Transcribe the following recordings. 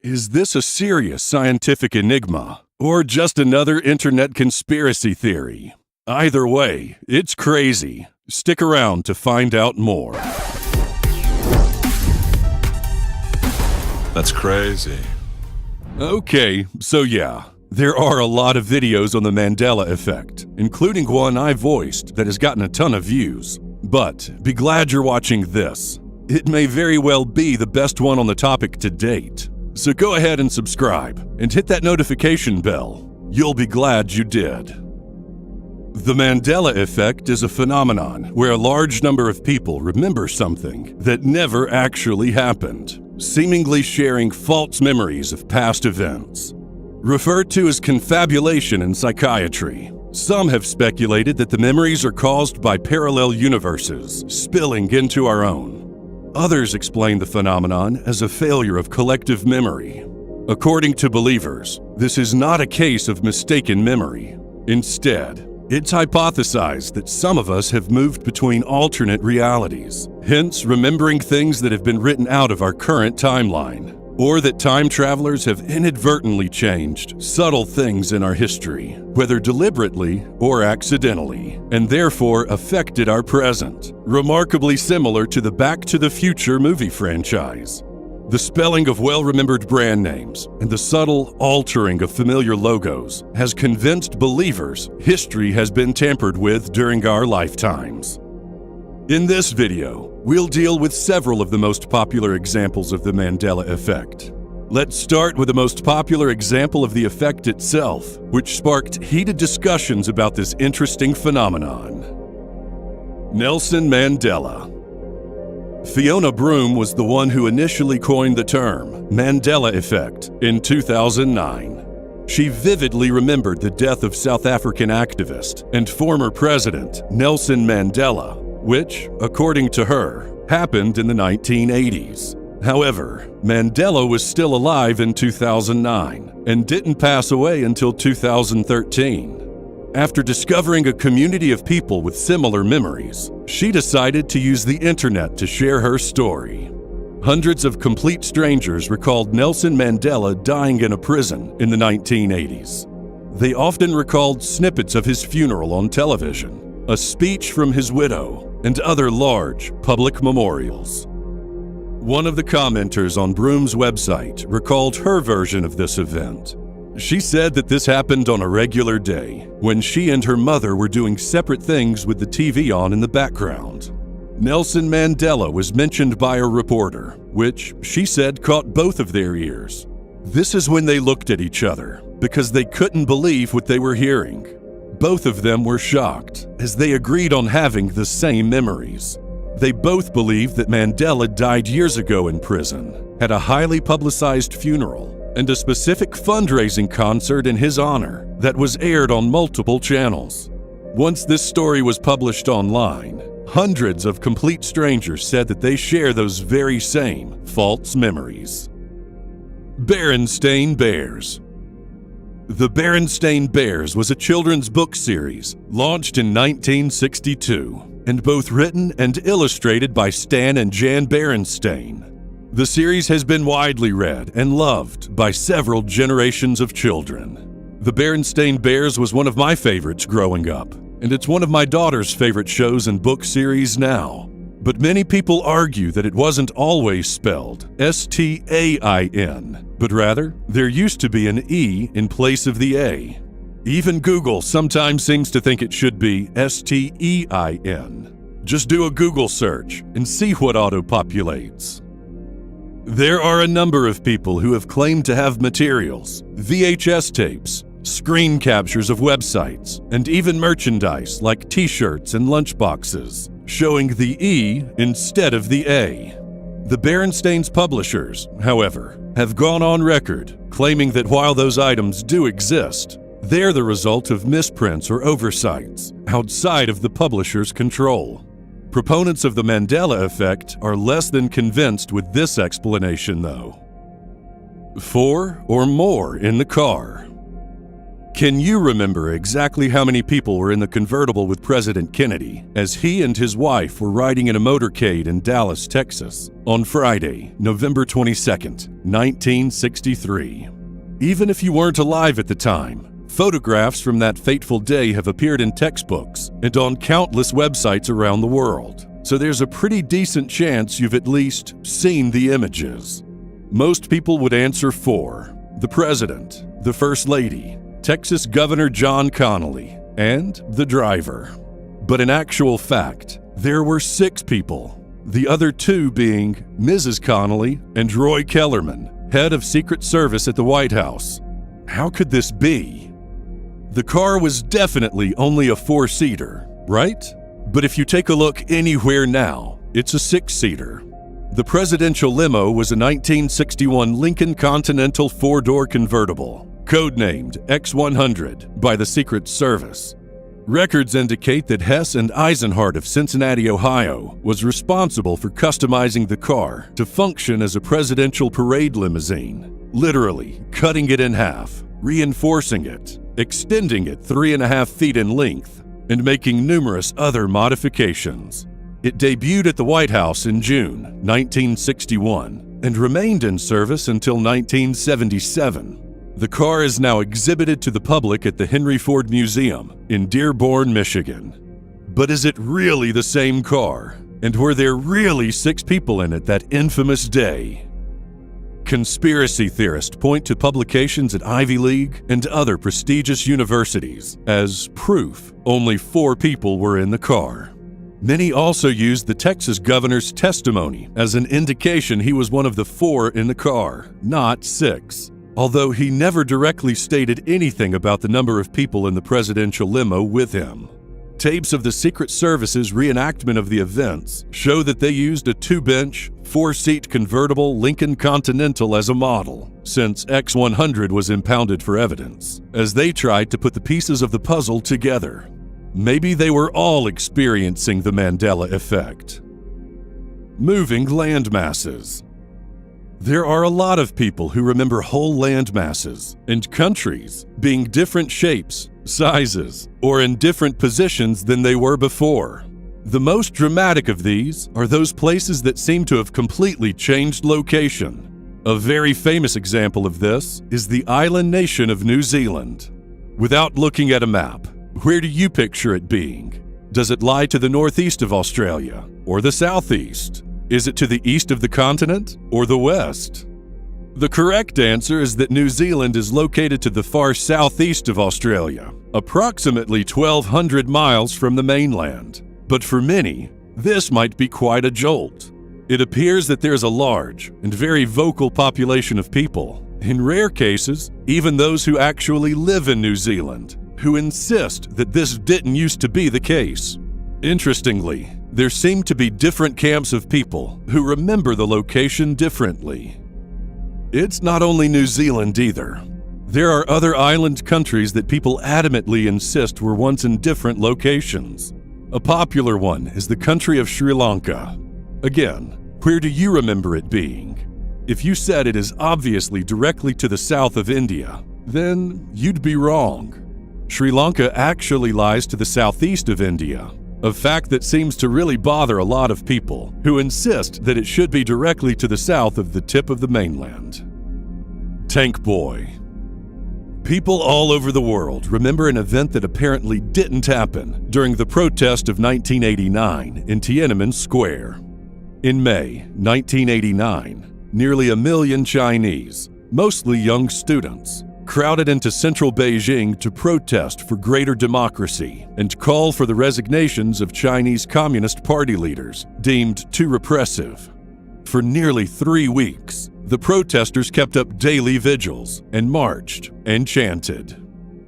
Is this a serious scientific enigma, or just another internet conspiracy theory? Either way, it's crazy. Stick around to find out more. That's crazy. Okay, so yeah, there are a lot of videos on the Mandela Effect, including one I voiced that has gotten a ton of views. But be glad you're watching this. It may very well be the best one on the topic to date. So go ahead and subscribe and hit that notification bell. You'll be glad you did. The Mandela Effect is a phenomenon where a large number of people remember something that never actually happened, seemingly sharing false memories of past events. Referred to as confabulation in psychiatry, some have speculated that the memories are caused by parallel universes spilling into our own. Others explain the phenomenon as a failure of collective memory. According to believers, this is not a case of mistaken memory. Instead, it's hypothesized that some of us have moved between alternate realities, hence remembering things that have been written out of our current timeline, or that time travelers have inadvertently changed subtle things in our history, whether deliberately or accidentally, and therefore affected our present, remarkably similar to the Back to the Future movie franchise. The spelling of well-remembered brand names and the subtle altering of familiar logos has convinced believers history has been tampered with during our lifetimes. In this video, we'll deal with several of the most popular examples of the Mandela Effect. Let's start with the most popular example of the effect itself, which sparked heated discussions about this interesting phenomenon. Nelson Mandela. Fiona Broome was the one who initially coined the term Mandela Effect in 2009. She vividly remembered the death of South African activist and former president Nelson Mandela, which, according to her, happened in the 1980s. However, Mandela was still alive in 2009 and didn't pass away until 2013. After discovering a community of people with similar memories, she decided to use the internet to share her story. Hundreds of complete strangers recalled Nelson Mandela dying in a prison in the 1980s. They often recalled snippets of his funeral on television, a speech from his widow, and other large public memorials. One of the commenters on Broome's website recalled her version of this event. She said that this happened on a regular day when she and her mother were doing separate things with the TV on in the background. Nelson Mandela was mentioned by a reporter, which she said caught both of their ears. This is when they looked at each other because they couldn't believe what they were hearing. Both of them were shocked as they agreed on having the same memories. They both believed that Mandela died years ago in prison, had a highly publicized funeral, and a specific fundraising concert in his honor that was aired on multiple channels. Once this story was published online, hundreds of complete strangers said that they share those very same false memories. Berenstain Bears. The Berenstain Bears was a children's book series launched in 1962 and both written and illustrated by Stan and Jan Berenstain. The series has been widely read and loved by several generations of children. The Berenstain Bears was one of my favorites growing up, and it's one of my daughter's favorite shows and book series now. But many people argue that it wasn't always spelled S-T-A-I-N, but rather there used to be an E in place of the A. Even Google sometimes seems to think it should be S-T-E-I-N. Just do a Google search and see what auto-populates. There are a number of people who have claimed to have materials, VHS tapes, screen captures of websites, and even merchandise like t-shirts and lunchboxes, showing the E instead of the A. The Berenstain's publishers, however, have gone on record claiming that while those items do exist, they're the result of misprints or oversights outside of the publisher's control. Proponents of the Mandela Effect are less than convinced with this explanation, though. 4 or more in the car. Can you remember exactly how many people were in the convertible with President Kennedy as he and his wife were riding in a motorcade in Dallas, Texas, on Friday, November 22nd, 1963? Even if you weren't alive at the time, photographs from that fateful day have appeared in textbooks and on countless websites around the world, so there's a pretty decent chance you've at least seen the images. Most people would answer 4: the President, the First Lady, Texas Governor John Connally, and the driver. But in actual fact, there were 6 people, the other 2 being Mrs. Connally and Roy Kellerman, head of Secret Service at the White House. How could this be? The car was definitely only a 4-seater, right? But if you take a look anywhere now, it's a 6-seater. The presidential limo was a 1961 Lincoln Continental 4-door convertible, codenamed X100 by the Secret Service. Records indicate that Hess and Eisenhart of Cincinnati, Ohio, was responsible for customizing the car to function as a presidential parade limousine, literally cutting it in half, reinforcing it, extending it 3.5 feet in length, and making numerous other modifications. It debuted at the White House in June 1961 and remained in service until 1977. The car is now exhibited to the public at the Henry Ford Museum in Dearborn, Michigan. But is it really the same car? And were there really 6 people in it that infamous day? Conspiracy theorists point to publications at Ivy League and other prestigious universities as proof only 4 people were in the car. Many also used the Texas governor's testimony as an indication he was one of the 4 in the car, not 6. Although he never directly stated anything about the number of people in the presidential limo with him. Tapes of the Secret Service's reenactment of the events show that they used a 2-bench, 4-seat convertible Lincoln Continental as a model, since X100 was impounded for evidence, as they tried to put the pieces of the puzzle together. Maybe they were all experiencing the Mandela Effect. Moving landmasses. There are a lot of people who remember whole land masses and countries being different shapes, sizes, or in different positions than they were before. The most dramatic of these are those places that seem to have completely changed location. A very famous example of this is the island nation of New Zealand. Without looking at a map, where do you picture it being? Does it lie to the northeast of Australia or the southeast? Is it to the east of the continent or the west? The correct answer is that New Zealand is located to the far southeast of Australia, approximately 1,200 miles from the mainland. But for many, this might be quite a jolt. It appears that there's a large and very vocal population of people, in rare cases, even those who actually live in New Zealand, who insist that this didn't used to be the case. Interestingly, there seem to be different camps of people who remember the location differently. It's not only New Zealand either. There are other island countries that people adamantly insist were once in different locations. A popular one is the country of Sri Lanka. Again, where do you remember it being? If you said it is obviously directly to the south of India, then you'd be wrong. Sri Lanka actually lies to the southeast of India, a fact that seems to really bother a lot of people who insist that it should be directly to the south of the tip of the mainland. Tank Boy. People all over the world remember an event that apparently didn't happen during the protest of 1989 in Tiananmen Square. In May 1989, nearly 1 million Chinese, mostly young students, crowded into central Beijing to protest for greater democracy and call for the resignations of Chinese Communist Party leaders deemed too repressive. For nearly 3 weeks, the protesters kept up daily vigils and marched and chanted.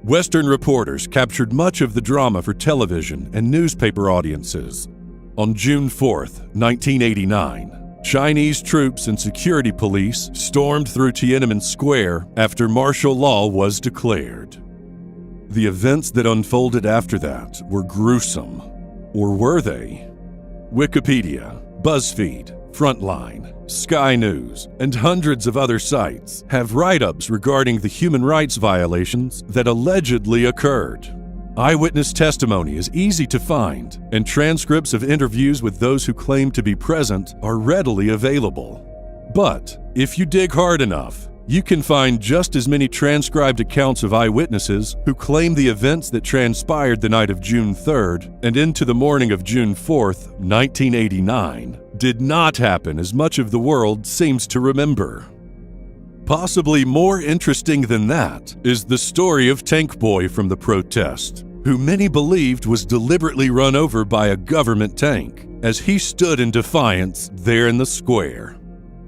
Western reporters captured much of the drama for television and newspaper audiences. On June 4th, 1989, Chinese troops and security police stormed through Tiananmen Square after martial law was declared. The events that unfolded after that were gruesome. Or were they? Wikipedia, BuzzFeed, Frontline, Sky News, and hundreds of other sites have write-ups regarding the human rights violations that allegedly occurred. Eyewitness testimony is easy to find, and transcripts of interviews with those who claim to be present are readily available. But if you dig hard enough, you can find just as many transcribed accounts of eyewitnesses who claim the events that transpired the night of June 3rd and into the morning of June 4th, 1989, did not happen as much of the world seems to remember. Possibly more interesting than that is the story of Tank Boy from the protest, who many believed was deliberately run over by a government tank as he stood in defiance there in the square.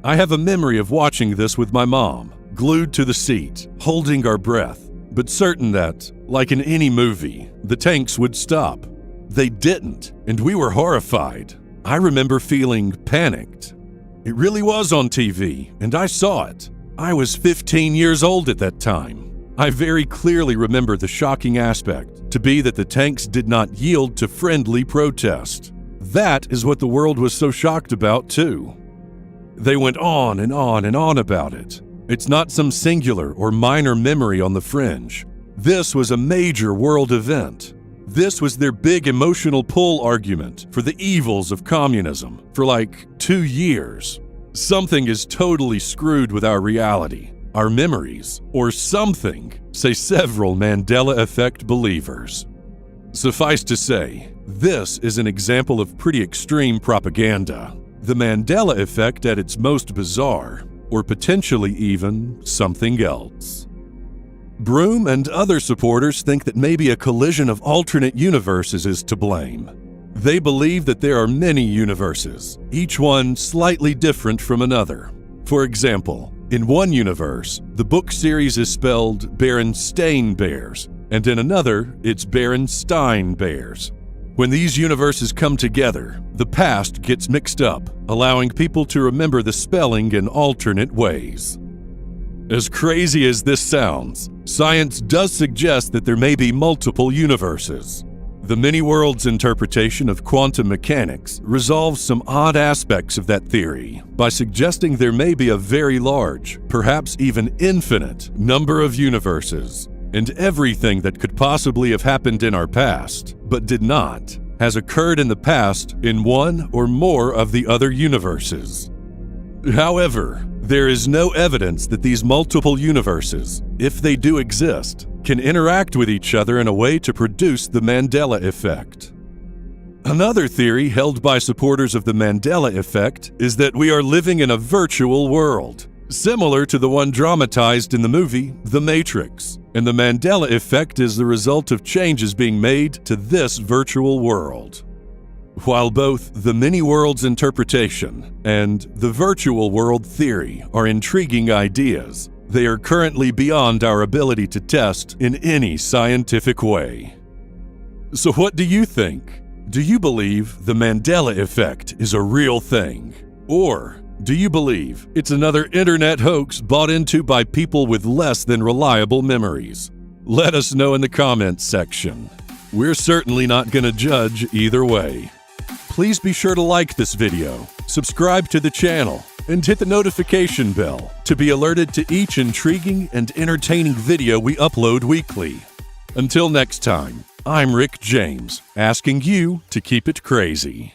I have a memory of watching this with my mom, glued to the seat, holding our breath, but certain that, like in any movie, the tanks would stop. They didn't, and we were horrified. I remember feeling panicked. It really was on TV, and I saw it. I was 15 years old at that time. I very clearly remember the shocking aspect to be that the tanks did not yield to friendly protest. That is what the world was so shocked about, too. They went on and on and on about it. It's not some singular or minor memory on the fringe. This was a major world event. This was their big emotional pull argument for the evils of communism for like 2 years. Something is totally screwed with our reality, our memories, or something, say several Mandela Effect believers. Suffice to say, this is an example of pretty extreme propaganda. The Mandela Effect at its most bizarre, or potentially even something else. Broom and other supporters think that maybe a collision of alternate universes is to blame. They believe that there are many universes, each one slightly different from another. For example, in one universe, the book series is spelled Berenstain Bears, and in another, it's Berenstain Bears. When these universes come together, the past gets mixed up, allowing people to remember the spelling in alternate ways. As crazy as this sounds, science does suggest that there may be multiple universes. The many worlds interpretation of quantum mechanics resolves some odd aspects of that theory by suggesting there may be a very large, perhaps even infinite, number of universes. And everything that could possibly have happened in our past, but did not, has occurred in the past in one or more of the other universes. However, there is no evidence that these multiple universes, if they do exist, can interact with each other in a way to produce the Mandela Effect. Another theory held by supporters of the Mandela Effect is that we are living in a virtual world, similar to the one dramatized in the movie The Matrix, and the Mandela Effect is the result of changes being made to this virtual world. While both the many worlds interpretation and the virtual world theory are intriguing ideas, they are currently beyond our ability to test in any scientific way. So what do you think? Do you believe the Mandela Effect is a real thing? Or do you believe it's another internet hoax bought into by people with less than reliable memories? Let us know in the comments section. We're certainly not going to judge either way. Please be sure to like this video, subscribe to the channel, and hit the notification bell to be alerted to each intriguing and entertaining video we upload weekly. Until next time, I'm Rick James, asking you to keep it crazy.